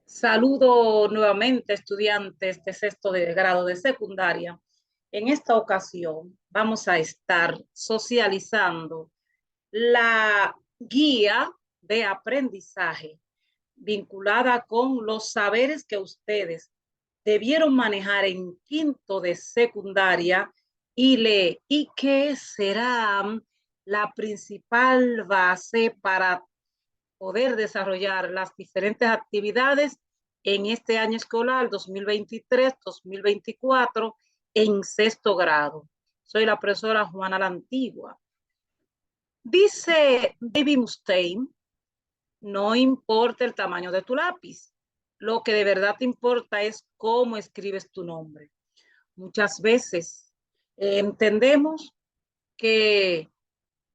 Saludo nuevamente estudiantes de sexto de grado de secundaria. En esta ocasión vamos a estar socializando la guía de aprendizaje vinculada con los saberes que ustedes debieron manejar en quinto de secundaria y que será la principal base para poder desarrollar las diferentes actividades en este año escolar 2023-2024 en sexto grado. Soy la profesora Juana la Antigua. Dice David Mustaine, no importa el tamaño de tu lápiz, lo que de verdad te importa es cómo escribes tu nombre. Muchas veces entendemos que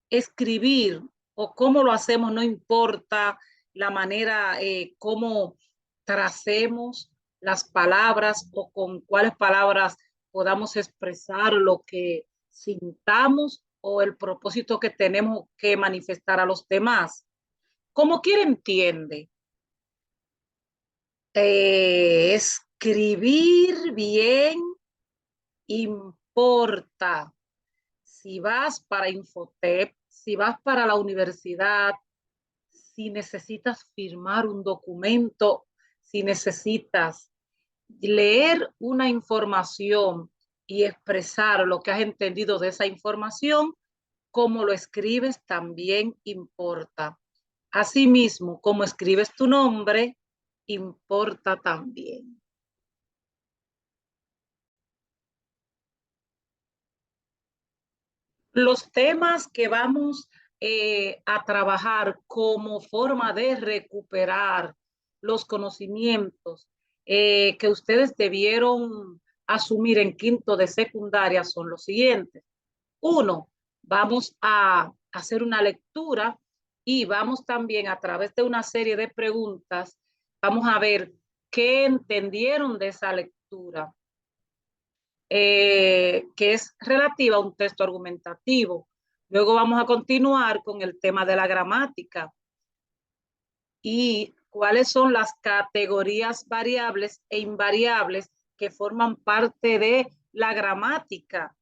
escribir o cómo lo hacemos, no importa la manera, cómo tracemos las palabras o con cuáles palabras podamos expresar lo que sintamos o el propósito que tenemos que manifestar a los demás. Como quiera entiende, escribir bien importa. Si vas para Infotep, si vas para la universidad, si necesitas firmar un documento, si necesitas leer una información y expresar lo que has entendido de esa información, cómo lo escribes también importa. Asimismo, cómo escribes tu nombre, importa también. Los temas que vamos a trabajar como forma de recuperar los conocimientos que ustedes debieron asumir en quinto de secundaria son los siguientes. Uno, vamos a hacer una lectura y vamos también a través de una serie de preguntas, vamos a ver qué entendieron de esa lectura, que es relativa a un texto argumentativo. Luego vamos a continuar con el tema de la gramática y cuáles son las categorías variables e invariables que forman parte de la gramática.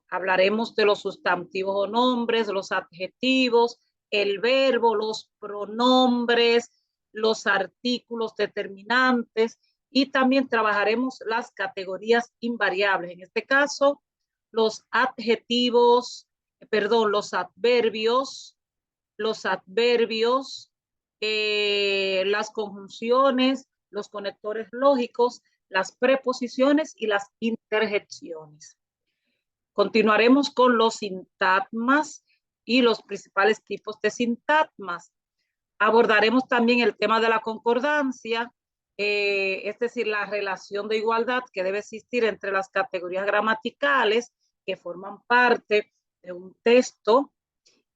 Hablaremos de los sustantivos o nombres, los adjetivos, el verbo, los pronombres, los artículos determinantes y también trabajaremos las categorías invariables. En este caso, los adjetivos, los adverbios, las conjunciones, los conectores lógicos, las preposiciones y las interjecciones. Continuaremos con los sintagmas y los principales tipos de sintagmas. Abordaremos también el tema de la concordancia, es decir, la relación de igualdad que debe existir entre las categorías gramaticales que forman parte de un texto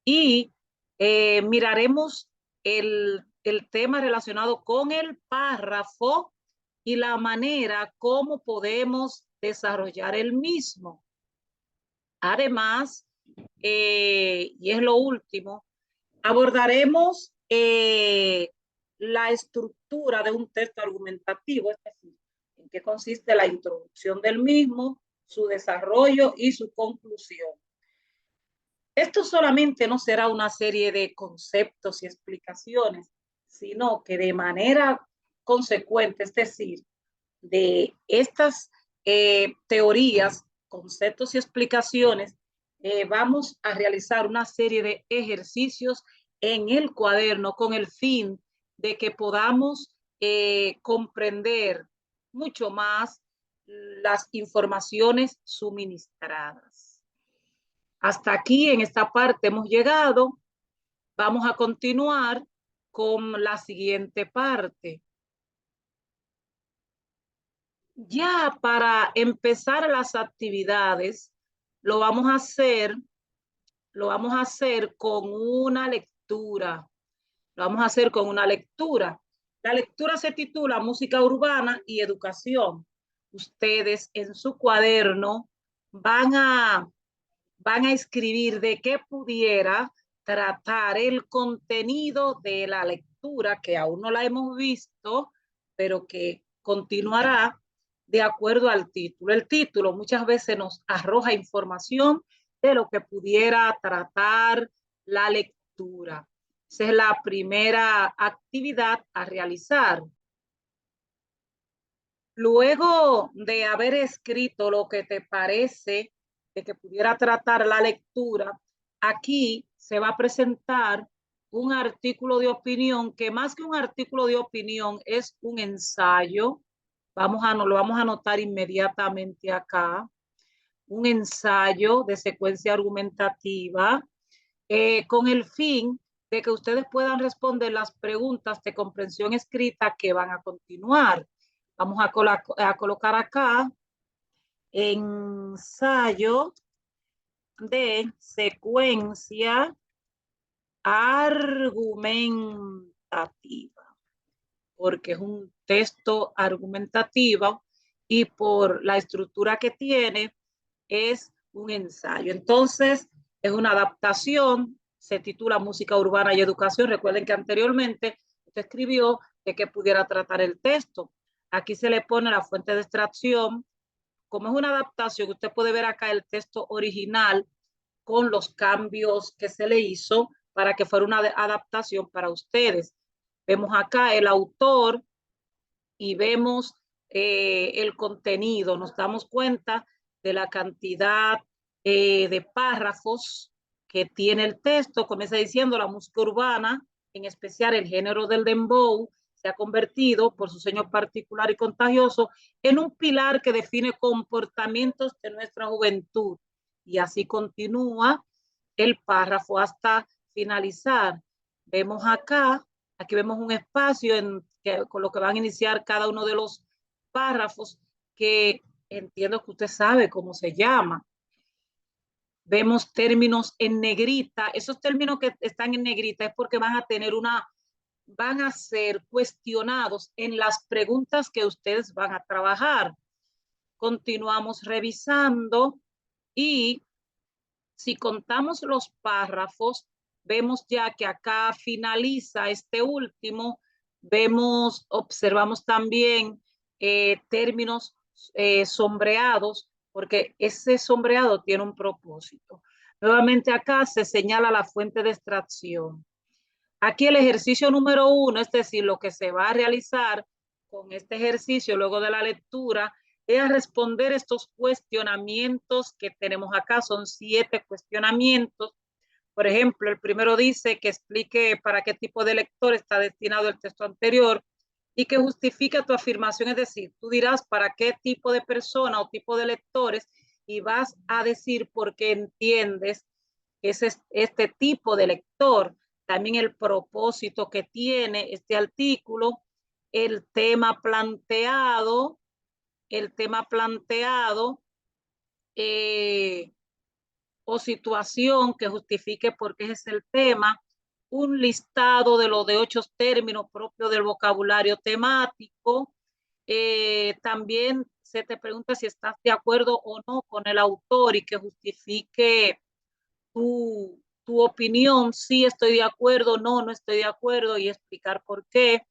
y miraremos el tema relacionado con el párrafo y la manera como podemos desarrollar el mismo. Además, y es lo último, abordaremos la estructura de un texto argumentativo, es decir, en qué consiste la introducción del mismo, su desarrollo y su conclusión. Esto solamente no será una serie de conceptos y explicaciones, sino que de manera consecuente, es decir, de estas teorías, conceptos y explicaciones, vamos a realizar una serie de ejercicios en el cuaderno con el fin de que podamos comprender mucho más las informaciones suministradas. Hasta aquí en esta parte hemos llegado. Vamos a continuar con la siguiente parte. Ya para empezar las actividades, lo vamos a hacer, lo vamos a hacer con una lectura. Lo vamos a hacer con una lectura. La lectura se titula Música Urbana y Educación. Ustedes en su cuaderno van a, van a escribir de qué pudiera tratar el contenido de la lectura, que aún no la hemos visto, pero que continuará de acuerdo al título. El título muchas veces nos arroja información de lo que pudiera tratar la lectura. Esa es la primera actividad a realizar. Luego de haber escrito lo que te parece de que pudiera tratar la lectura, aquí se va a presentar un artículo de opinión que más que un artículo de opinión es un ensayo. Lo vamos a anotar inmediatamente acá. Un ensayo de secuencia argumentativa con el fin de que ustedes puedan responder las preguntas de comprensión escrita que van a continuar. Vamos a colocar acá ensayo de secuencia argumentativa, porque es un texto argumentativo y por la estructura que tiene es un ensayo. Entonces, es una adaptación, se titula Música Urbana y Educación. Recuerden que anteriormente usted escribió de que pudiera tratar el texto. Aquí se le pone la fuente de extracción. Como es una adaptación, usted puede ver acá el texto original con los cambios que se le hizo para que fuera una adaptación para ustedes. Vemos acá el autor y vemos el contenido. Nos damos cuenta de la cantidad de párrafos que tiene el texto. Comienza diciendo la música urbana, en especial el género del dembow, se ha convertido por su sello particular y contagioso en un pilar que define comportamientos de nuestra juventud. Y así continúa el párrafo hasta finalizar. Vemos acá, aquí vemos un espacio con lo que van a iniciar cada uno de los párrafos que entiendo que usted sabe cómo se llama. Vemos términos en negrita. Esos términos que están en negrita es porque van a ser cuestionados en las preguntas que ustedes van a trabajar. Continuamos revisando y si contamos los párrafos, vemos ya que acá finaliza este último, observamos también términos sombreados, porque ese sombreado tiene un propósito. Nuevamente acá se señala la fuente de extracción. Aquí el ejercicio número 1, es decir, lo que se va a realizar con este ejercicio luego de la lectura, es responder estos cuestionamientos que tenemos acá. Son 7 cuestionamientos. Por ejemplo, el primero dice que explique para qué tipo de lector está destinado el texto anterior y que justifique tu afirmación. Es decir, tú dirás para qué tipo de persona o tipo de lectores y vas a decir por qué entiendes que es este tipo de lector. También el propósito que tiene este artículo, el tema planteado, eh, o situación que justifique por qué es el tema, un listado de los de 8 términos propios del vocabulario temático. También se te pregunta si estás de acuerdo o no con el autor y que justifique tu opinión, sí estoy de acuerdo, no estoy de acuerdo y explicar por qué.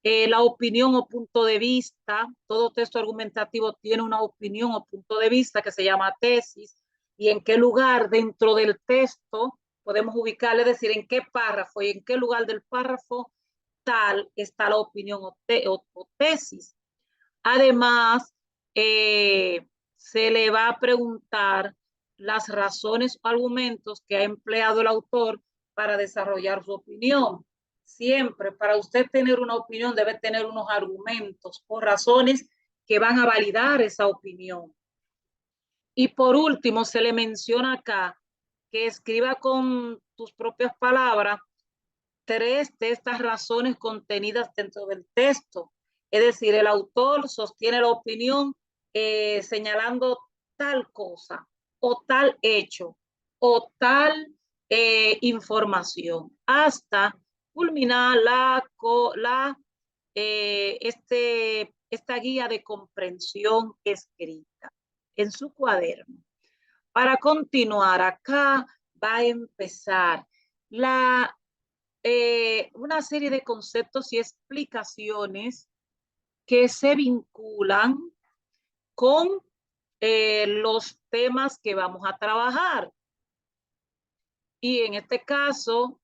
La opinión o punto de vista, todo texto argumentativo tiene una opinión o punto de vista que se llama tesis, y en qué lugar dentro del texto podemos ubicarle, es decir, en qué párrafo y en qué lugar del párrafo tal está la opinión o tesis. Además, se le va a preguntar las razones o argumentos que ha empleado el autor para desarrollar su opinión. Siempre, para usted tener una opinión, debe tener unos argumentos o razones que van a validar esa opinión. Y por último, se le menciona acá que escriba con tus propias palabras 3 de estas razones contenidas dentro del texto. Es decir, el autor sostiene la opinión señalando tal cosa o tal hecho o tal información hasta culminar esta guía de comprensión escrita en su cuaderno. Para continuar, acá va a empezar una serie de conceptos y explicaciones que se vinculan con los temas que vamos a trabajar. Y en este caso,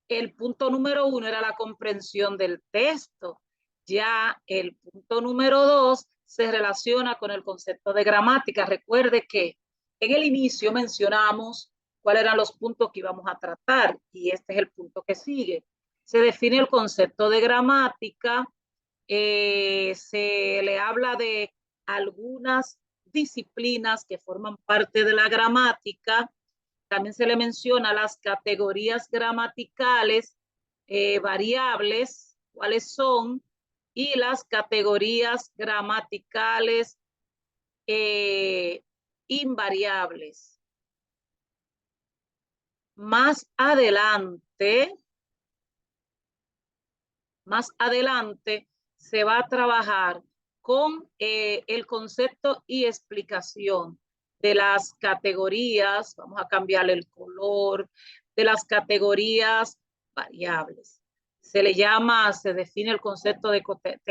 el punto número 1 era la comprensión del texto. Ya el punto número 2 se relaciona con el concepto de gramática. Recuerde que en el inicio mencionamos cuáles eran los puntos que íbamos a tratar y este es el punto que sigue. Se define el concepto de gramática, se le habla de algunas disciplinas que forman parte de la gramática. También se le menciona las categorías gramaticales variables, cuáles son, y las categorías gramaticales invariables. Más adelante se va a trabajar con el concepto y explicación de las categorías, vamos a cambiarle el color, de las categorías variables. Se define el concepto de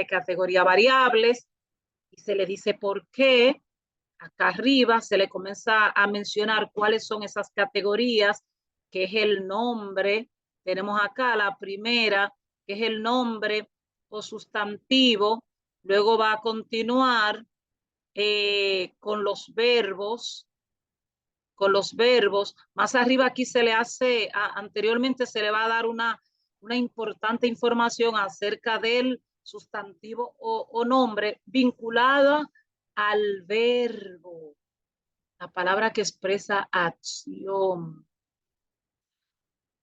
categoría variables y se le dice por qué. Acá arriba se le comienza a mencionar cuáles son esas categorías, que es el nombre. Tenemos acá la primera, que es el nombre o sustantivo. Luego va a continuar con los verbos. Más arriba aquí se le hace, anteriormente se le va a dar una importante información acerca del sustantivo o nombre vinculada al verbo, la palabra que expresa acción.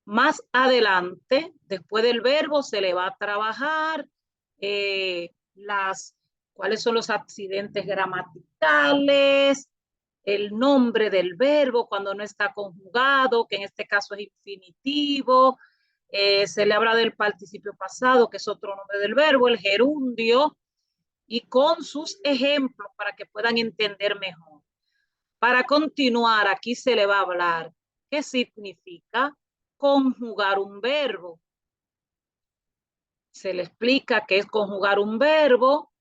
Más adelante, después del verbo, se le va a trabajar cuáles son los accidentes gramaticales, el nombre del verbo cuando no está conjugado, que en este caso es infinitivo. Se le habla del participio pasado, que es otro nombre del verbo, el gerundio, y con sus ejemplos para que puedan entender mejor. Para continuar, aquí se le va a hablar qué significa conjugar un verbo. Se le explica qué es conjugar un verbo,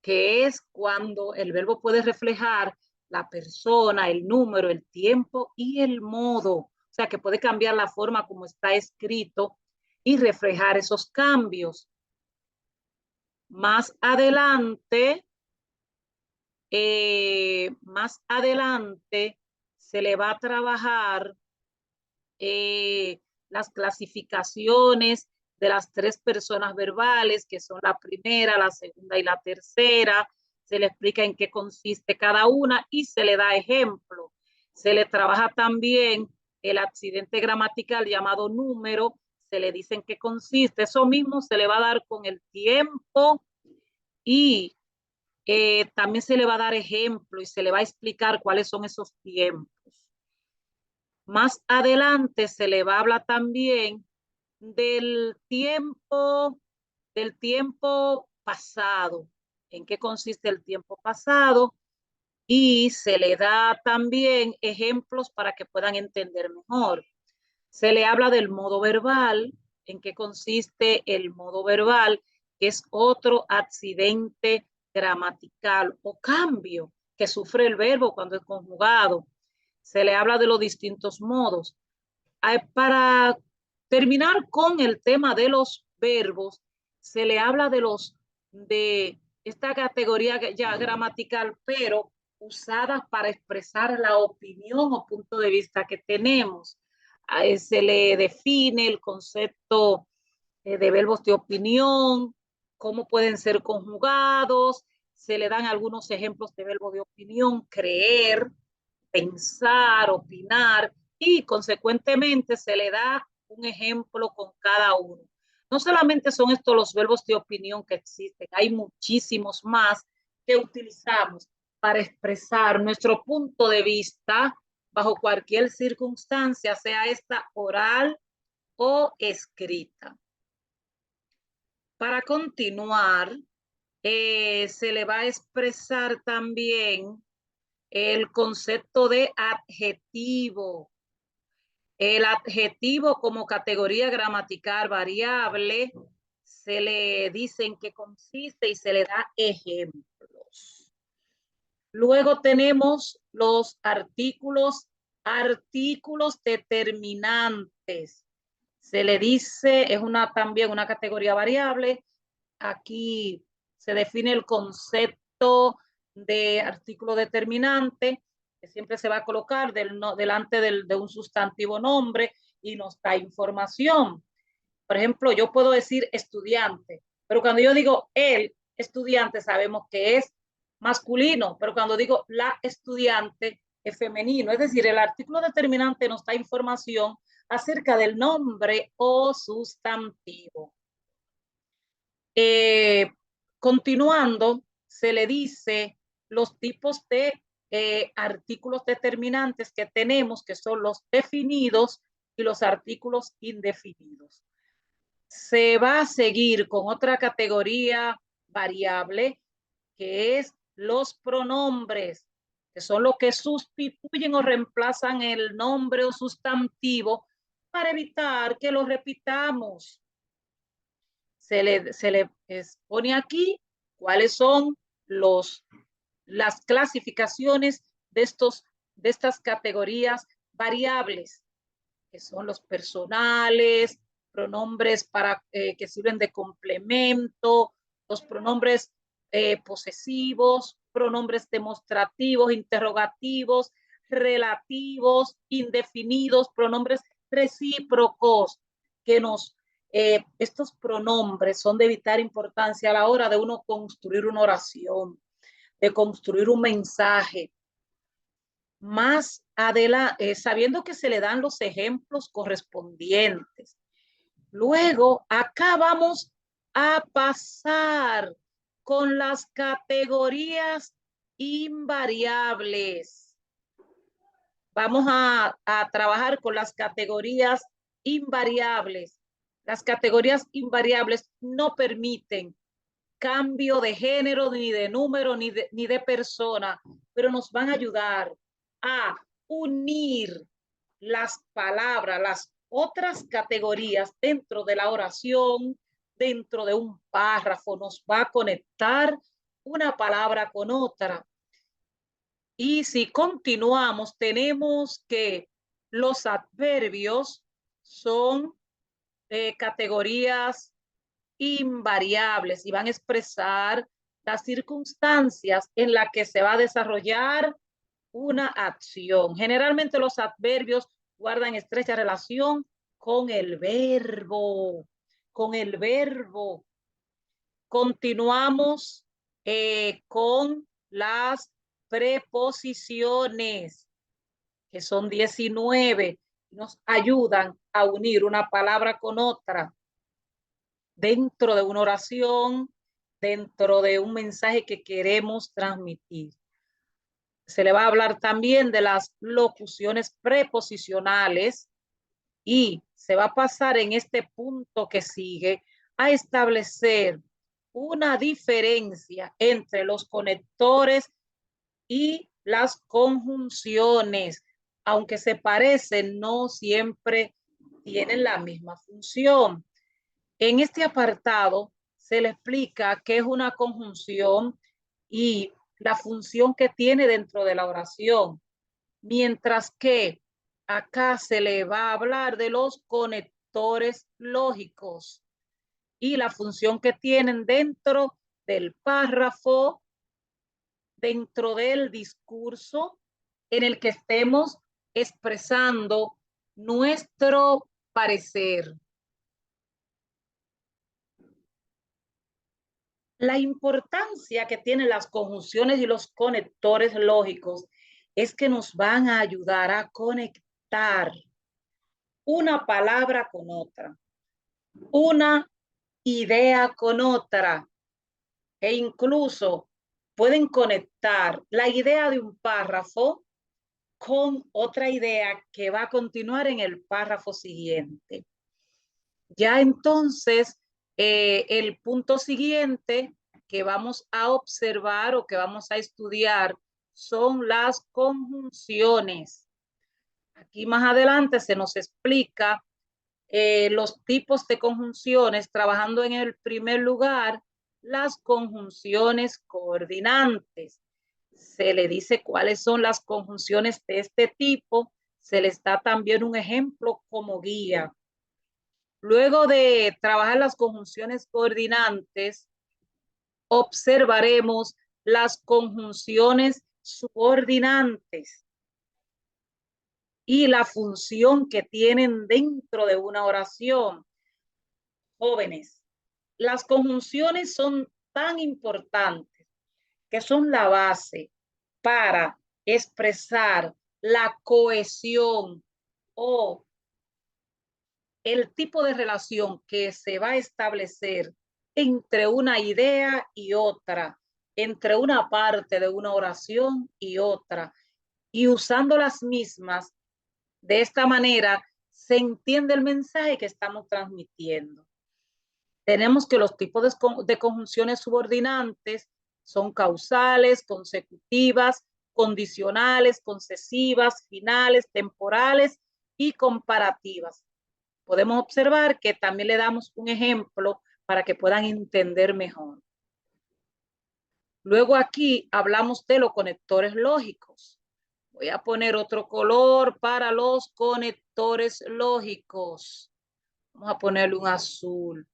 que es cuando el verbo puede reflejar la persona, el número, el tiempo y el modo. O sea, que puede cambiar la forma como está escrito y reflejar esos cambios. Más adelante se le va a trabajar las clasificaciones de las 3 personas verbales, que son la primera, la segunda y la tercera. Se le explica en qué consiste cada una y se le da ejemplo. Se le trabaja también el accidente gramatical llamado número, se le dice en qué consiste. Eso mismo se le va a dar con el tiempo y también se le va a dar ejemplo y se le va a explicar cuáles son esos tiempos. Más adelante se le va a hablar también del tiempo pasado, en qué consiste el tiempo pasado, y se le da también ejemplos para que puedan entender mejor. Se le habla del modo verbal, en qué consiste el modo verbal, que es otro accidente gramatical o cambio que sufre el verbo cuando es conjugado. Se le habla de los distintos modos. Para terminar con el tema de los verbos, se le habla de esta categoría ya gramatical, pero usadas para expresar la opinión o punto de vista que tenemos. Se le define el concepto de verbos de opinión, cómo pueden ser conjugados, se le dan algunos ejemplos de verbos de opinión: creer, pensar, opinar, y consecuentemente se le da un ejemplo con cada uno. No solamente son estos los verbos de opinión que existen, hay muchísimos más que utilizamos para expresar nuestro punto de vista bajo cualquier circunstancia, sea esta oral o escrita. Para continuar, se le va a expresar también el concepto de adjetivo. El adjetivo como categoría gramatical variable se le dice en qué consiste y se le da ejemplos. Luego tenemos los artículos determinantes. Se le dice, es también una categoría variable. Aquí se define el concepto de artículo determinante, que siempre se va a colocar delante de un sustantivo nombre y nos da información. Por ejemplo, yo puedo decir estudiante, pero cuando yo digo el estudiante, sabemos que es masculino, pero cuando digo la estudiante, es femenino. Es decir, el artículo determinante nos da información acerca del nombre o sustantivo. Continuando, se le dice los tipos de artículos determinantes que tenemos, que son los definidos y los artículos indefinidos. Se va a seguir con otra categoría variable, que es los pronombres, que son los que sustituyen o reemplazan el nombre o sustantivo para evitar que lo repitamos. Se le expone aquí cuáles son las clasificaciones de estas categorías variables, que son los personales, pronombres que sirven de complemento, los pronombres posesivos, pronombres demostrativos, interrogativos, relativos, indefinidos, pronombres recíprocos, que estos pronombres son de vital importancia a la hora de uno construir una oración, de construir un mensaje. Más adelante, sabiendo que se le dan los ejemplos correspondientes. Luego, acá vamos a pasar con las categorías invariables. Vamos a trabajar con las categorías invariables. Las categorías invariables no permiten cambio de género, ni de número, ni de persona, pero nos van a ayudar a unir las palabras, las otras categorías dentro de la oración, dentro de un párrafo, nos va a conectar una palabra con otra. Y si continuamos, tenemos que los adverbios son categorías invariables y van a expresar las circunstancias en las que se va a desarrollar una acción. Generalmente los adverbios guardan estrecha relación con el verbo. Continuamos con las preposiciones, que son 19. Nos ayudan a unir una palabra con otra dentro de una oración, dentro de un mensaje que queremos transmitir. Se le va a hablar también de las locuciones preposicionales y se va a pasar en este punto que sigue a establecer una diferencia entre los conectores y las conjunciones. Aunque se parecen, no siempre tienen la misma función. En este apartado se le explica qué es una conjunción y la función que tiene dentro de la oración, mientras que acá se le va a hablar de los conectores lógicos y la función que tienen dentro del párrafo, dentro del discurso en el que estemos expresando nuestro parecer. La importancia que tienen las conjunciones y los conectores lógicos es que nos van a ayudar a conectar una palabra con otra, una idea con otra, e incluso pueden conectar la idea de un párrafo con otra idea que va a continuar en el párrafo siguiente. Ya entonces, el punto siguiente que vamos a observar o que vamos a estudiar son las conjunciones. Aquí más adelante se nos explica los tipos de conjunciones, trabajando en el primer lugar las conjunciones coordinantes. Se le dice cuáles son las conjunciones de este tipo, se les da también un ejemplo como guía. Luego de trabajar las conjunciones coordinantes, observaremos las conjunciones subordinantes y la función que tienen dentro de una oración. Jóvenes, las conjunciones son tan importantes que son la base para expresar la cohesión o el tipo de relación que se va a establecer entre una idea y otra, entre una parte de una oración y otra, y usando las mismas, de esta manera se entiende el mensaje que estamos transmitiendo. Tenemos que los tipos de conjunciones subordinantes son causales, consecutivas, condicionales, concesivas, finales, temporales y comparativas. Podemos observar que también le damos un ejemplo para que puedan entender mejor. Luego aquí hablamos de los conectores lógicos. Voy a poner otro color para los conectores lógicos. Vamos a ponerle un azul.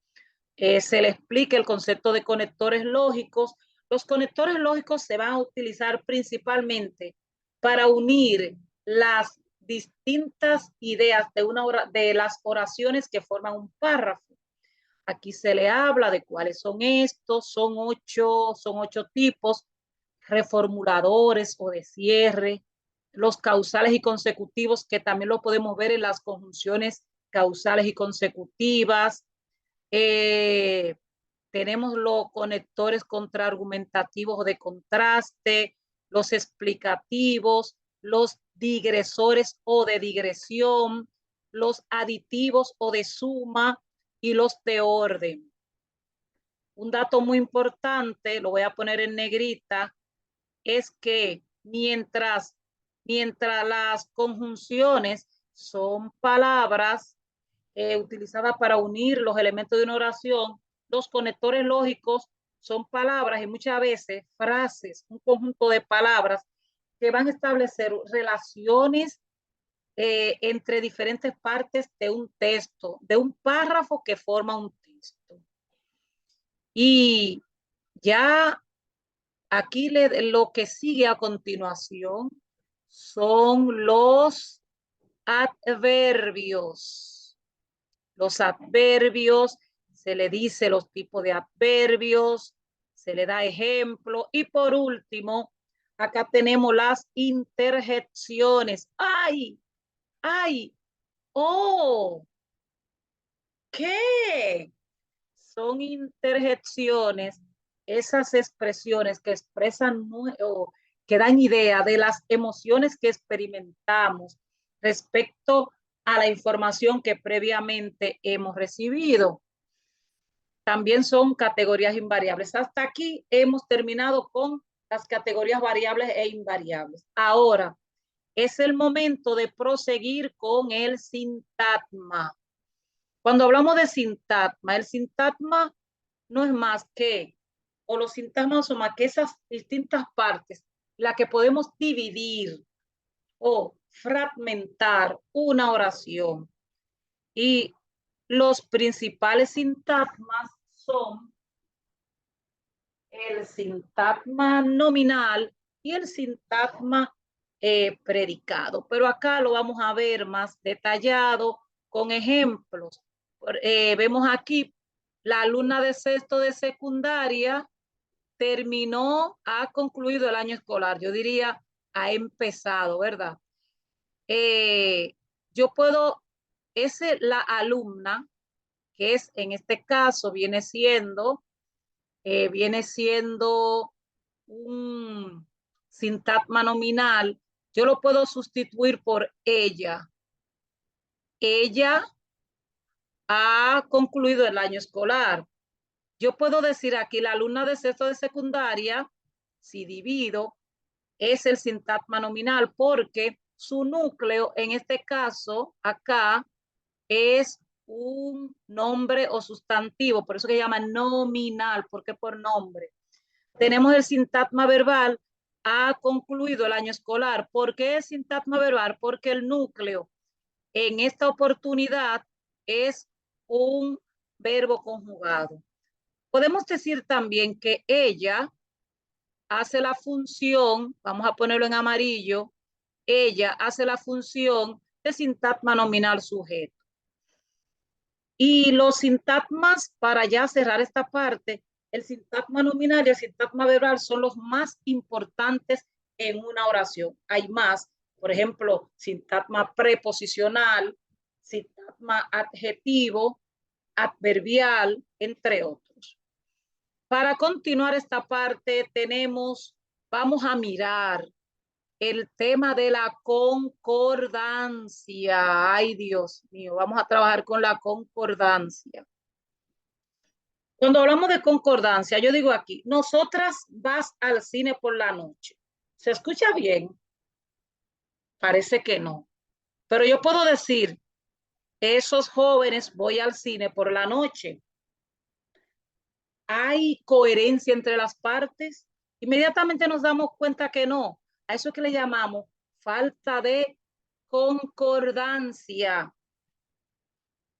Se le explica el concepto de conectores lógicos. Los conectores lógicos se van a utilizar principalmente para unir las distintas ideas de las oraciones que forman un párrafo. Aquí se le habla de cuáles son estos, son ocho tipos: reformuladores o de cierre, los causales y consecutivos, que también lo podemos ver en las conjunciones causales y consecutivas. Tenemos los conectores contraargumentativos o de contraste, los explicativos, los digresores o de digresión, los aditivos o de suma y los de orden. Un dato muy importante, lo voy a poner en negrita, es que mientras las conjunciones son palabras utilizadas para unir los elementos de una oración, los conectores lógicos son palabras y muchas veces frases, un conjunto de palabras que van a establecer relaciones entre diferentes partes de un texto, de un párrafo que forma un texto. Y ya aquí lo que sigue a continuación son los adverbios. Los adverbios, se le dice los tipos de adverbios, se le da ejemplo. Y por último, acá tenemos las interjecciones. ¡Ay! ¡Ay! ¡Oh! ¿Qué? Son interjecciones, esas expresiones que expresan o que dan idea de las emociones que experimentamos respecto a la información que previamente hemos recibido. También son categorías invariables. Hasta aquí hemos terminado con las categorías variables e invariables. Ahora es el momento de proseguir con el sintagma. Cuando hablamos de sintagma, el sintagma no es más que, o los sintagmas son más que esas distintas partes, la que podemos dividir o fragmentar una oración. Y los principales sintagmas son el sintagma nominal y el sintagma predicado. Pero acá lo vamos a ver más detallado con ejemplos. Vemos aquí la alumna de sexto de secundaria ha concluido el año escolar. Yo diría, ha empezado, ¿verdad? Yo puedo, la alumna, que es en este caso, viene siendo un sintagma nominal, yo lo puedo sustituir por ella. Ella ha concluido el año escolar. Yo puedo decir aquí, la alumna de sexto de secundaria, si divido, es el sintagma nominal porque su núcleo, en este caso, acá, es un nombre o sustantivo, por eso que llama nominal, porque por nombre. Tenemos el sintagma verbal, ha concluido el año escolar. ¿Por qué es sintagma verbal? Porque el núcleo en esta oportunidad es un verbo conjugado. Podemos decir también que ella hace la función, vamos a ponerlo en amarillo, ella hace la función de sintagma nominal sujeto. Y los sintagmas, para ya cerrar esta parte, el sintagma nominal y el sintagma verbal son los más importantes en una oración. Hay más, por ejemplo, sintagma preposicional, sintagma adjetivo, adverbial, entre otros. Para continuar esta parte vamos a mirar el tema de la concordancia. Ay, Dios mío, vamos a trabajar con la concordancia. Cuando hablamos de concordancia, yo digo aquí, nosotras vas al cine por la noche. ¿Se escucha bien? Parece que no. Pero yo puedo decir, esos jóvenes voy al cine por la noche. ¿Hay coherencia entre las partes? Inmediatamente nos damos cuenta que no. A eso es que le llamamos falta de concordancia.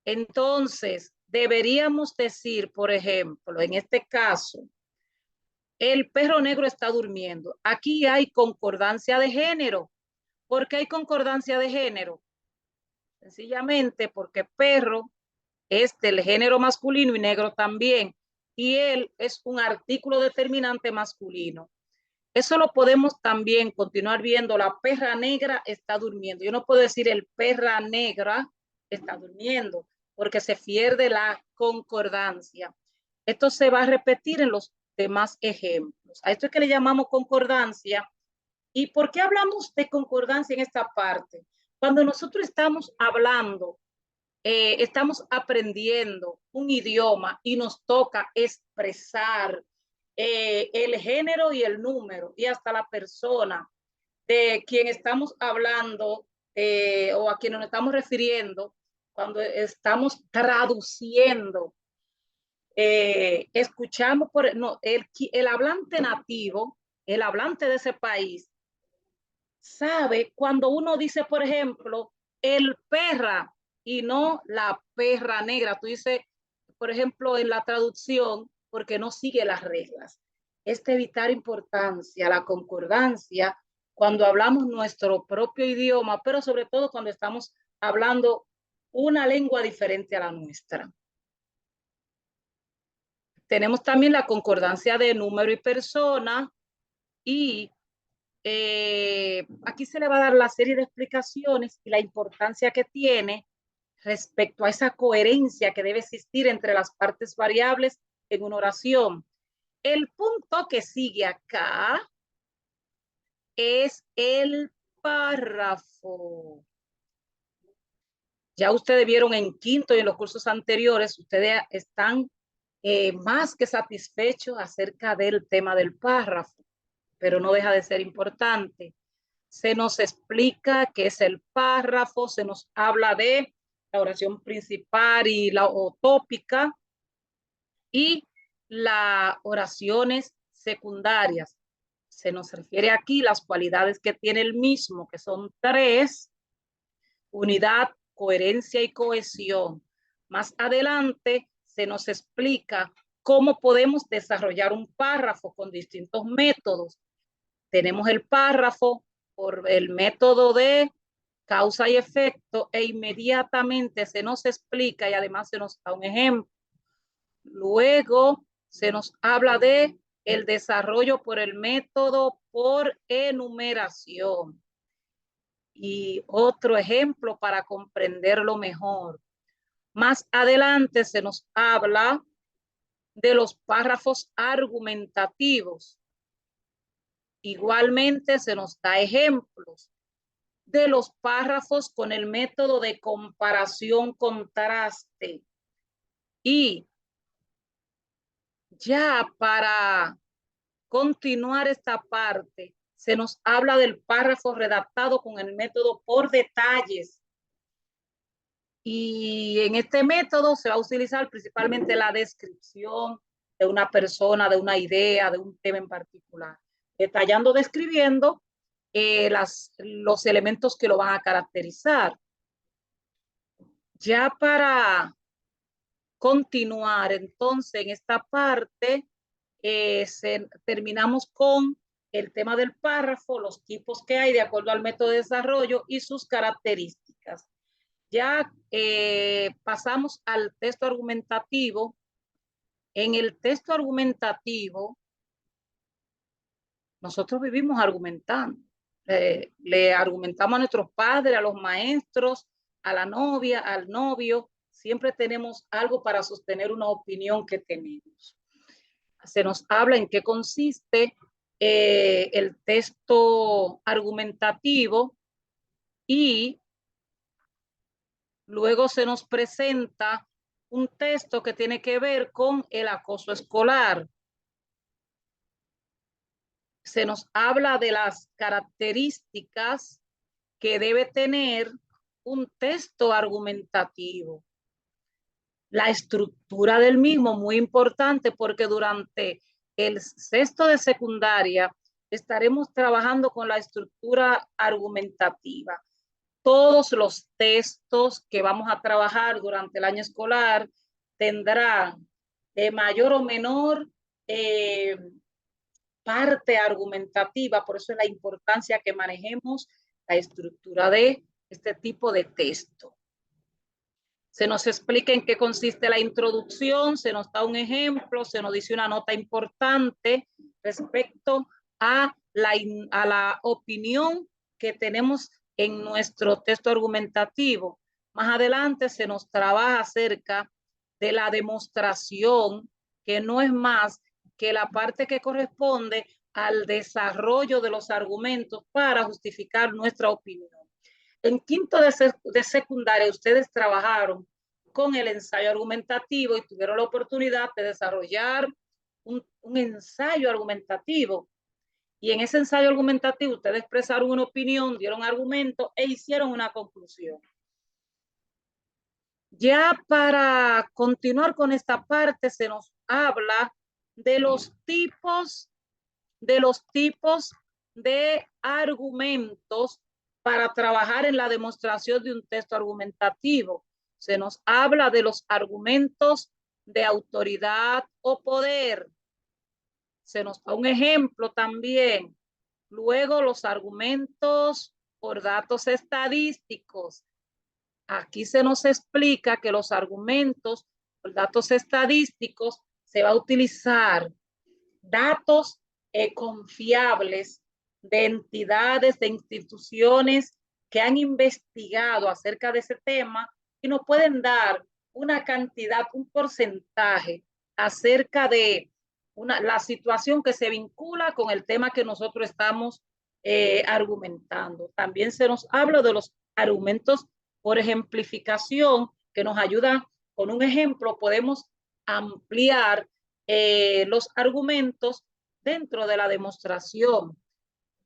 Entonces, deberíamos decir, por ejemplo, en este caso, el perro negro está durmiendo. Aquí hay concordancia de género. ¿Por qué hay concordancia de género? Sencillamente porque perro es del género masculino y negro también. Y él es un artículo determinante masculino. Eso lo podemos también continuar viendo. La perra negra está durmiendo. Yo no puedo decir el perra negra está durmiendo porque se pierde la concordancia. Esto se va a repetir en los demás ejemplos. A esto es que le llamamos concordancia. ¿Y por qué hablamos de concordancia en esta parte? Cuando nosotros estamos hablando, estamos aprendiendo un idioma y nos toca expresar el género y el número y hasta la persona de quien estamos hablando o a quien nos estamos refiriendo cuando estamos traduciendo. Escuchamos no, el hablante nativo, el hablante de ese país, sabe cuando uno dice, por ejemplo, el perra y no la perra negra. Tú dices, por ejemplo, en la traducción, porque no sigue las reglas. Es de vital importancia la concordancia cuando hablamos nuestro propio idioma, pero sobre todo cuando estamos hablando una lengua diferente a la nuestra. Tenemos también la concordancia de número y persona y aquí se le va a dar la serie de explicaciones y la importancia que tiene respecto a esa coherencia que debe existir entre las partes variables en una oración. El punto que sigue acá es el párrafo. Ya ustedes vieron en quinto y en los cursos anteriores, ustedes están más que satisfechos acerca del tema del párrafo, pero no deja de ser importante. Se nos explica qué es el párrafo, se nos habla de la oración principal y la tópica y las oraciones secundarias. Se nos refiere aquí las cualidades que tiene el mismo, que son 3: unidad, coherencia y cohesión. Más adelante se nos explica cómo podemos desarrollar un párrafo con distintos métodos. Tenemos el párrafo por el método de causa y efecto e inmediatamente se nos explica y además se nos da un ejemplo. Luego se nos habla de el desarrollo por el método por enumeración. Y otro ejemplo para comprenderlo mejor. Más adelante se nos habla de los párrafos argumentativos. Igualmente se nos da ejemplos de los párrafos con el método de comparación-contraste. Y ya para continuar esta parte, se nos habla del párrafo redactado con el método por detalles. Y en este método se va a utilizar principalmente la descripción de una persona, de una idea, de un tema en particular, detallando, describiendo los elementos que lo van a caracterizar. Ya para continuar, entonces, en esta parte, terminamos con el tema del párrafo, los tipos que hay de acuerdo al método de desarrollo y sus características. Ya pasamos al texto argumentativo. En el texto argumentativo, nosotros vivimos argumentando. Le argumentamos a nuestros padres, a los maestros, a la novia, al novio. Siempre tenemos algo para sostener una opinión que tenemos. Se nos habla en qué consiste el texto argumentativo y luego se nos presenta un texto que tiene que ver con el acoso escolar. Se nos habla de las características que debe tener un texto argumentativo. La estructura del mismo, muy importante, porque durante el sexto de secundaria estaremos trabajando con la estructura argumentativa. Todos los textos que vamos a trabajar durante el año escolar tendrán de mayor o menor parte argumentativa, por eso es la importancia que manejemos la estructura de este tipo de texto. Se nos explica en qué consiste la introducción, se nos da un ejemplo, se nos dice una nota importante respecto a la opinión que tenemos en nuestro texto argumentativo. Más adelante se nos trabaja acerca de la demostración, que no es más que la parte que corresponde al desarrollo de los argumentos para justificar nuestra opinión. En quinto de secundaria, ustedes trabajaron con el ensayo argumentativo y tuvieron la oportunidad de desarrollar un ensayo argumentativo. Y en ese ensayo argumentativo, ustedes expresaron una opinión, dieron argumentos e hicieron una conclusión. Ya para continuar con esta parte, se nos habla de los tipos de argumentos para trabajar en la demostración de un texto argumentativo. Se nos habla de los argumentos de autoridad o poder. Se nos da un ejemplo también. Luego los argumentos por datos estadísticos. Aquí se nos explica que los argumentos por datos estadísticos se va a utilizar datos confiables de entidades, de instituciones que han investigado acerca de ese tema y nos pueden dar una cantidad, un porcentaje acerca de la situación que se vincula con el tema que nosotros estamos argumentando. También se nos habla de los argumentos por ejemplificación que nos ayudan con un ejemplo, podemos ampliar los argumentos dentro de la demostración.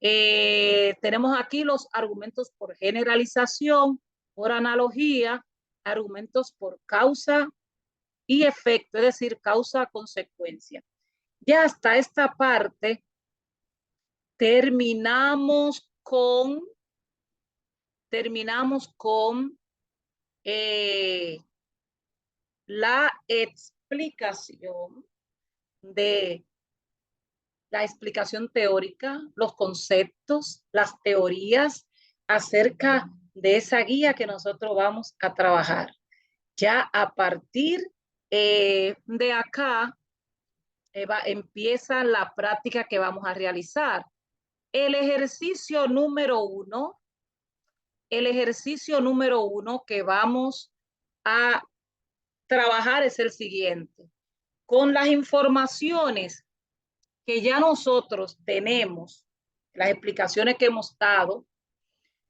Tenemos aquí los argumentos por generalización, por analogía, argumentos por causa y efecto, es decir, causa-consecuencia. Ya hasta esta parte terminamos con la explicación de la explicación teórica, los conceptos, las teorías acerca de esa guía que nosotros vamos a trabajar. Ya a partir de acá empieza la práctica que vamos a realizar. El ejercicio número uno que vamos a trabajar es el siguiente. Con las informaciones que ya nosotros tenemos, las explicaciones que hemos dado,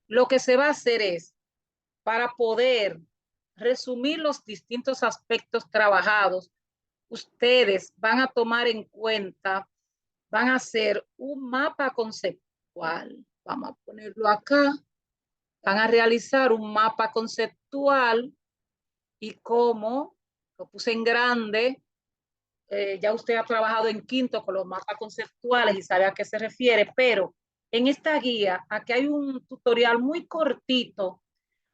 lo que se va a hacer es, para poder resumir los distintos aspectos trabajados, ustedes van a tomar en cuenta, van a hacer un mapa conceptual. Vamos a ponerlo acá. Van a realizar un mapa conceptual y cómo, lo puse en grande, ya usted ha trabajado en quinto con los mapas conceptuales y sabe a qué se refiere, pero en esta guía, aquí hay un tutorial muy cortito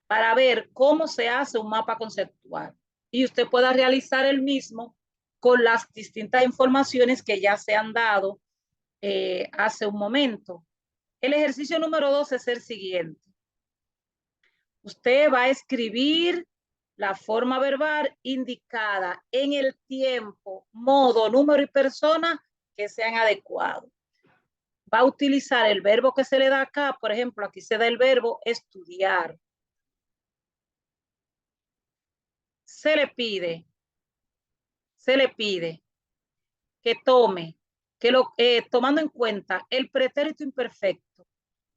para ver cómo se hace un mapa conceptual y usted pueda realizar el mismo con las distintas informaciones que ya se han dado hace un momento. El ejercicio número 2 es el siguiente. Usted va a escribir la forma verbal indicada en el tiempo, modo, número y persona que sean adecuados. Va a utilizar el verbo que se le da acá. Por ejemplo, aquí se da el verbo estudiar. Se le pide que tome, tomando en cuenta el pretérito imperfecto,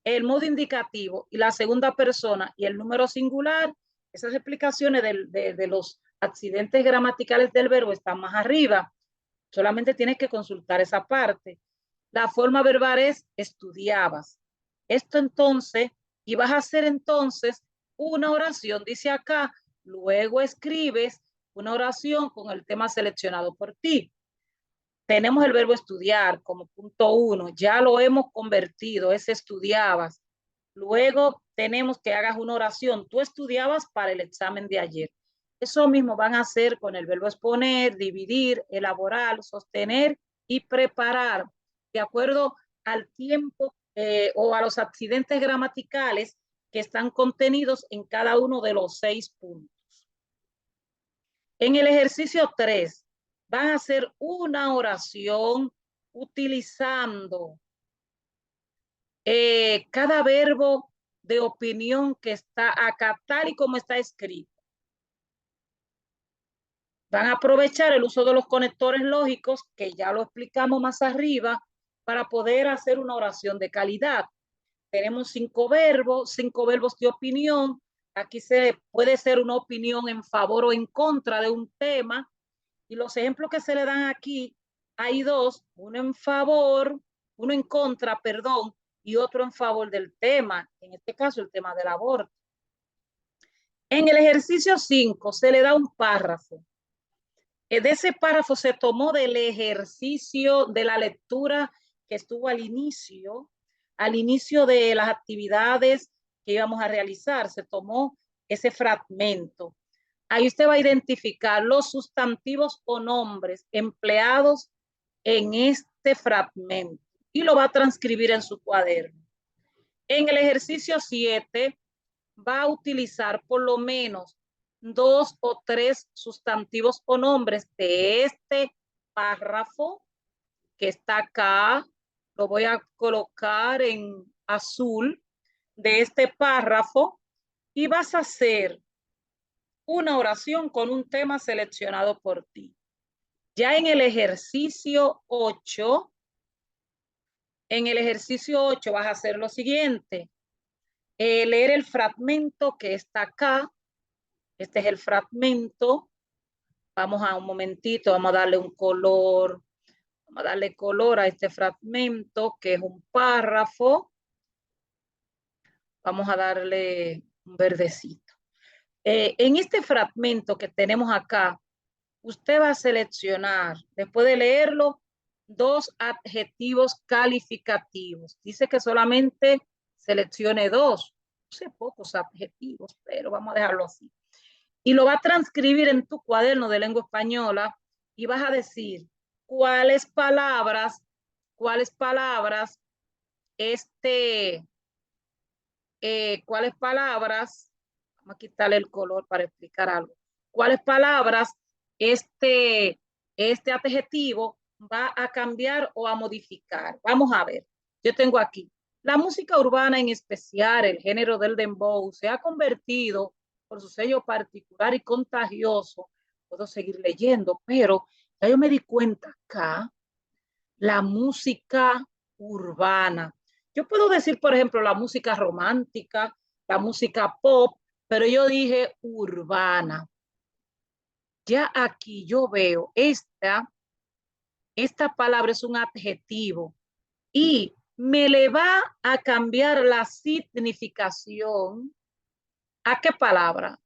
el modo indicativo y la segunda persona y el número singular, esas explicaciones de los accidentes gramaticales del verbo están más arriba. Solamente tienes que consultar esa parte. La forma verbal es estudiabas. Esto entonces, y vas a hacer entonces una oración, dice acá, luego escribes una oración con el tema seleccionado por ti. Tenemos el verbo estudiar como punto 1, ya lo hemos convertido, es estudiabas. Luego tenemos que hagas una oración, tú estudiabas para el examen de ayer. Eso mismo van a hacer con el verbo exponer, dividir, elaborar, sostener y preparar, de acuerdo al tiempo o a los accidentes gramaticales que están contenidos en cada uno de los 6 puntos. En el ejercicio 3, van a hacer una oración utilizando cada verbo de opinión que está acá, tal y como está escrito. Van a aprovechar el uso de los conectores lógicos, que ya lo explicamos más arriba, para poder hacer una oración de calidad. Tenemos 5 verbos de opinión. Aquí se puede ser una opinión en favor o en contra de un tema. Y los ejemplos que se le dan aquí, hay 2, uno en favor, uno en contra, perdón, y otro en favor del tema, en este caso el tema del aborto. En el ejercicio 5 se le da un párrafo. De ese párrafo se tomó del ejercicio de la lectura que estuvo al inicio de las actividades que íbamos a realizar, se tomó ese fragmento. Ahí usted va a identificar los sustantivos o nombres empleados en este fragmento y lo va a transcribir en su cuaderno. En el ejercicio 7 va a utilizar por lo menos 2 o 3 sustantivos o nombres de este párrafo que está acá. Lo voy a colocar en azul de este párrafo y vas a hacer una oración con un tema seleccionado por ti. Ya en el ejercicio 8, vas a hacer lo siguiente. Leer el fragmento que está acá. Este es el fragmento. Vamos a un momentito, vamos a darle un color. Vamos a darle color a este fragmento, que es un párrafo. Vamos a darle un verdecito. En este fragmento que tenemos acá, usted va a seleccionar, después de leerlo, 2 adjetivos calificativos. Dice que solamente seleccione 2. No sé, pocos adjetivos, pero vamos a dejarlo así. Y lo va a transcribir en tu cuaderno de lengua española y vas a decir cuáles palabras, cuáles palabras vamos a quitarle el color para explicar algo. ¿Cuáles palabras este adjetivo va a cambiar o a modificar? Vamos a ver. Yo tengo aquí. La música urbana, en especial el género del dembow, se ha convertido por su sello particular y contagioso. Puedo seguir leyendo, pero ya yo me di cuenta acá, la música urbana. Yo puedo decir, por ejemplo, la música romántica, la música pop, pero yo dije urbana. Ya aquí yo veo esta palabra es un adjetivo y me le va a cambiar la significación. ¿A qué palabra?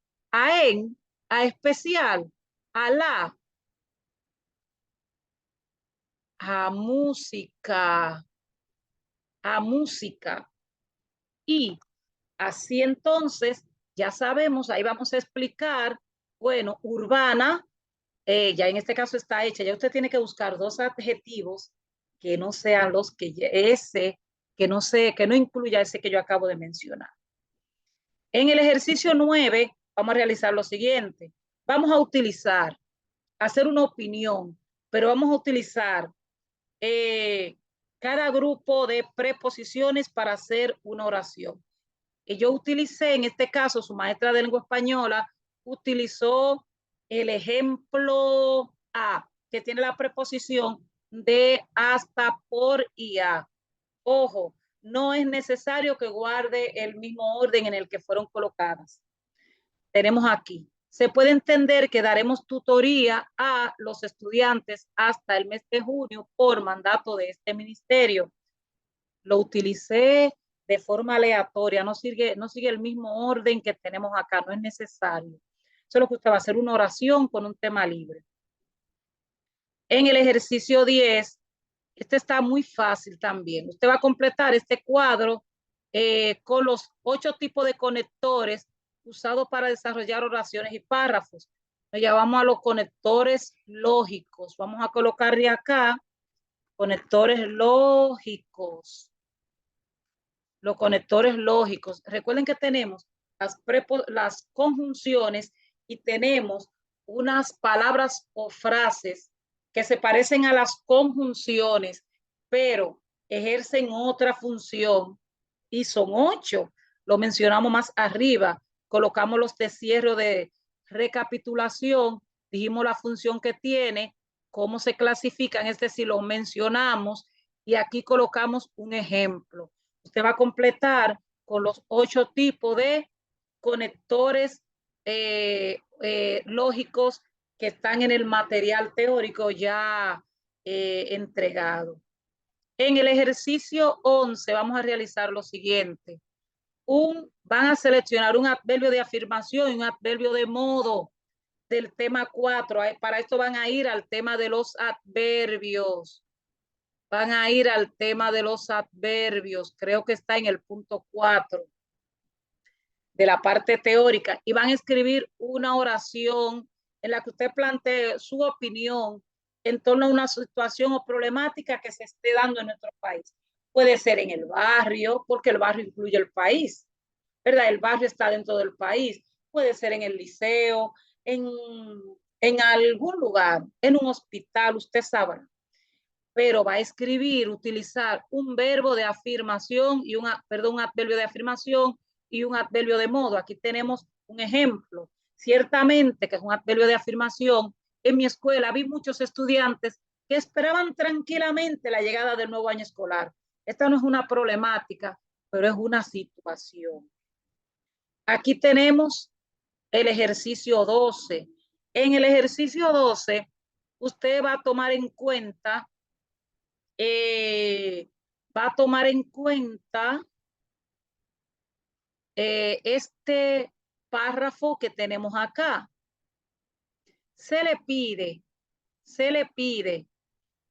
A especial, a la, a música, a música. Y así entonces, ya sabemos, ahí vamos a explicar, bueno, urbana, ya en este caso está hecha, ya usted tiene que buscar dos adjetivos que no sean los que ese, que no incluya ese que yo acabo de mencionar. En el ejercicio 9 vamos a realizar lo siguiente. Vamos a utilizar, hacer una opinión, pero vamos a utilizar cada grupo de preposiciones para hacer una oración. Y yo utilicé, en este caso, su maestra de lengua española utilizó el ejemplo a, que tiene la preposición de, hasta, por y a. Ojo, no es necesario que guarde el mismo orden en el que fueron colocadas. Tenemos aquí. Se puede entender que daremos tutoría a los estudiantes hasta el mes de junio por mandato de este ministerio. Lo utilicé de forma aleatoria, no sigue el mismo orden que tenemos acá, no es necesario. Solo que usted va a hacer una oración con un tema libre. En el ejercicio 10, este está muy fácil también. Usted va a completar este cuadro con los 8 tipos de conectores usados para desarrollar oraciones y párrafos. Ya vamos a los conectores lógicos. Vamos a colocarle acá conectores lógicos. Los conectores lógicos. Recuerden que tenemos las conjunciones y tenemos unas palabras o frases que se parecen a las conjunciones, pero ejercen otra función y son 8. Lo mencionamos más arriba. Colocamos los de cierre de recapitulación, dijimos la función que tiene, cómo se clasifican, es decir, lo mencionamos y aquí colocamos un ejemplo. Usted va a completar con los 8 tipos de conectores lógicos que están en el material teórico ya entregado. En el ejercicio 11 vamos a realizar lo siguiente. Van a seleccionar un adverbio de afirmación y un adverbio de modo del tema 4. Para esto van a ir al tema de los adverbios. Van a ir al tema de los adverbios. Creo que está en el punto 4 de la parte teórica. Y van a escribir una oración en la que usted plantee su opinión en torno a una situación o problemática que se esté dando en nuestro país. Puede ser en el barrio, porque el barrio incluye el país, ¿verdad? El barrio está dentro del país. Puede ser en el liceo, en algún lugar, en un hospital, usted sabrá. Pero va a escribir, utilizar un verbo de afirmación y un adverbio de afirmación y un adverbio de modo. Aquí tenemos un ejemplo. Ciertamente que es un adverbio de afirmación. En mi escuela vi muchos estudiantes que esperaban tranquilamente la llegada del nuevo año escolar. Esta no es una problemática, pero es una situación. Aquí tenemos el ejercicio 12. En el ejercicio 12, usted va a tomar en cuenta este párrafo que tenemos acá. Se le pide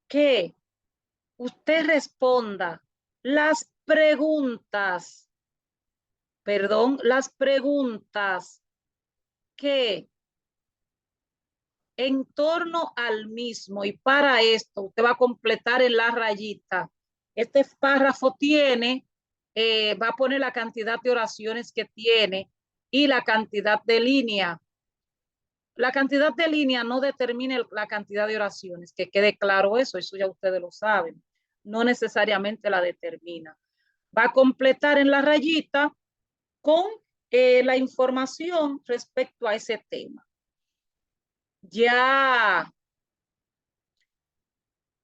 que usted responda las preguntas que en torno al mismo, y para esto usted va a completar en la rayita. Este párrafo tiene, va a poner la cantidad de oraciones que tiene y la cantidad de línea. La cantidad de línea no determina la cantidad de oraciones, que quede claro eso ya ustedes lo saben. No necesariamente la determina. Va a completar en la rayita con la información respecto a ese tema. Ya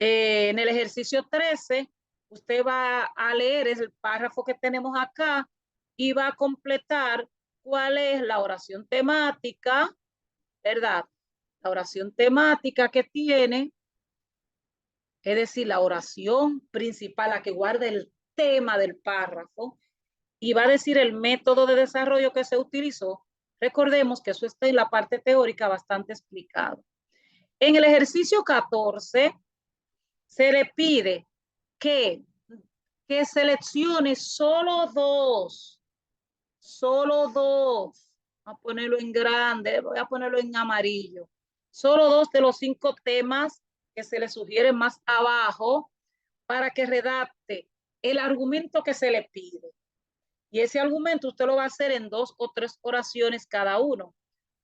en el ejercicio 13, usted va a leer el párrafo que tenemos acá y va a completar cuál es la oración temática, ¿verdad? La oración temática que tiene, es decir, la oración principal, la que guarda el tema del párrafo, y va a decir el método de desarrollo que se utilizó Recordemos que eso está en la parte teórica bastante explicado. En el ejercicio 14 se le pide que seleccione solo dos. Voy a ponerlo en grande, voy a ponerlo en amarillo. Solo 2 de los 5 temas que se le sugieren más abajo para que redacte el argumento que se le pide. Y ese argumento usted lo va a hacer en 2 o 3 oraciones cada uno.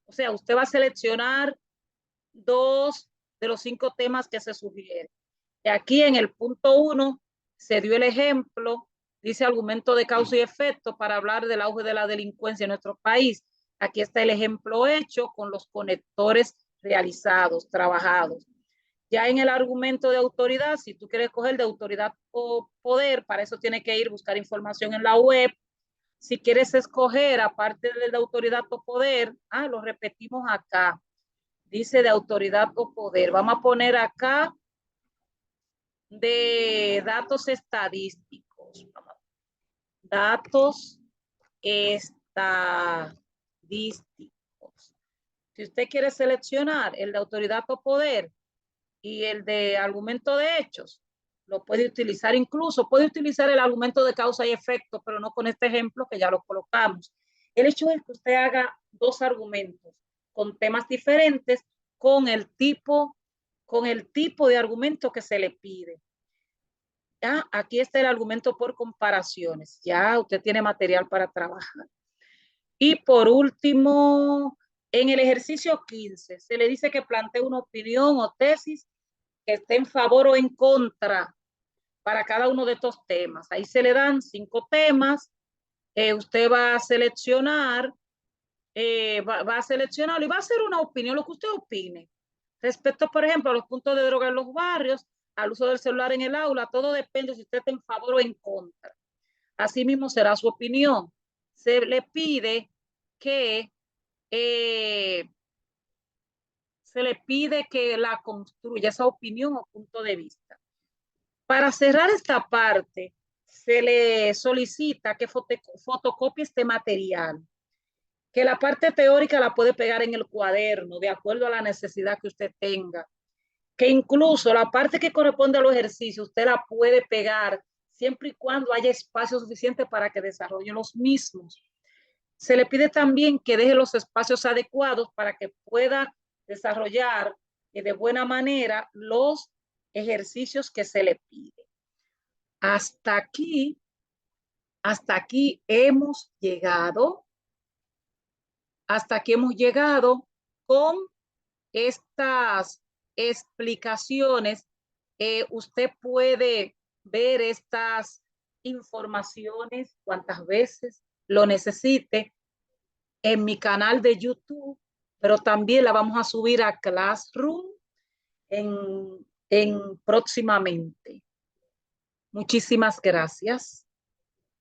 O sea, usted va a seleccionar 2 de los 5 temas que se sugieren. Y aquí en el punto 1 se dio el ejemplo, dice argumento de causa y efecto para hablar del auge de la delincuencia en nuestro país. Aquí está el ejemplo hecho con los conectores realizados, trabajados. Ya en el argumento de autoridad, si tú quieres coger de autoridad o poder, para eso tienes que ir a buscar información en la web. Si quieres escoger, aparte de autoridad o poder, lo repetimos acá. Dice de autoridad o poder. Vamos a poner acá de datos estadísticos. Datos estadísticos. Si usted quiere seleccionar el de autoridad o poder y el de argumento de hechos, lo puede utilizar. Incluso puede utilizar el argumento de causa y efecto, pero no con este ejemplo que ya lo colocamos. El hecho es que usted haga 2 argumentos con temas diferentes con el tipo de argumento que se le pide. Ya, aquí está el argumento por comparaciones. Ya usted tiene material para trabajar. Y por último, en el ejercicio 15, se le dice que plantee una opinión o tesis que esté en favor o en contra para cada uno de estos temas. Ahí se le dan 5 temas. Usted va a seleccionar, va a seleccionarlo y va a hacer una opinión, lo que usted opine. Respecto, por ejemplo, a los puntos de droga en los barrios, al uso del celular en el aula, todo depende si usted está en favor o en contra. Asimismo será su opinión. Se le pide que la construya, esa opinión o punto de vista. Para cerrar esta parte, se le solicita que fotocopie este material, que la parte teórica la puede pegar en el cuaderno, de acuerdo a la necesidad que usted tenga, que incluso la parte que corresponde a los ejercicios, usted la puede pegar siempre y cuando haya espacio suficiente para que desarrolle los mismos. Se le pide también que deje los espacios adecuados para que pueda desarrollar de buena manera los ejercicios que se le pide. Hasta aquí hemos llegado. Hasta aquí hemos llegado con estas explicaciones. Usted puede ver estas informaciones cuantas veces lo necesite en mi canal de YouTube, pero también la vamos a subir a Classroom en próximamente. Muchísimas gracias.